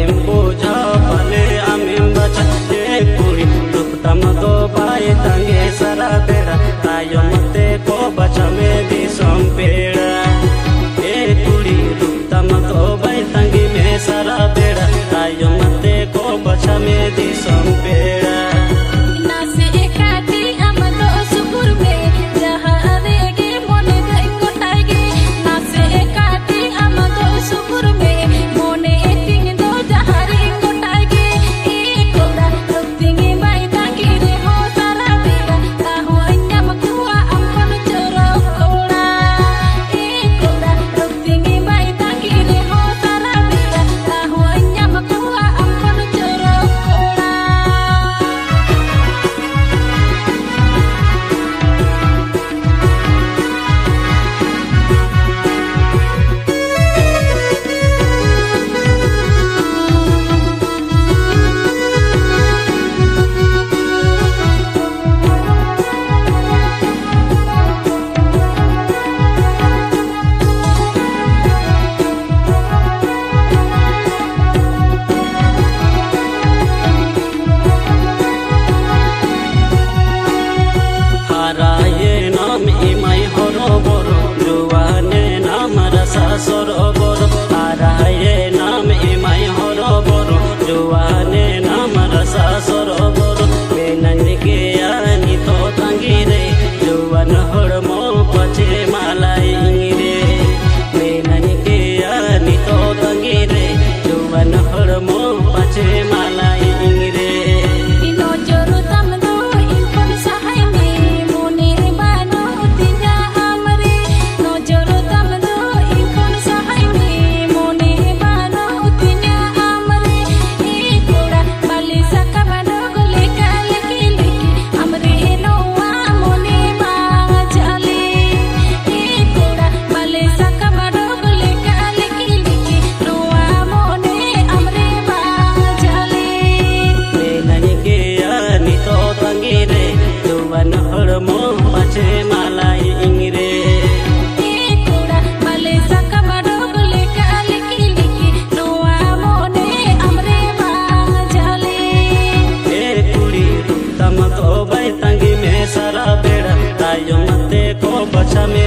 आमिम पूजा भले आमिम बचा ए कुड़ी रुकता मतो बाय तंगे सारा बेड़ा तायो मते को बचा में दिसम पेड़ा ए कुड़ी रुकता मतो बाय तंगे में सारा बेड़ा तायो मते को बचा में दिसम पेड़ा सरो बोरो आराये नाम इमाय होरो बोरो जुवाने नाम रसा सरो बोरो मेनन के यानी तो तंगीरे जुवान हड़मो पचे मालाई रे मेनन के यानी तो तंगीरे जुवान हड़मो पचे मालाई रे सारा बेड़ा तायो मते को बचा में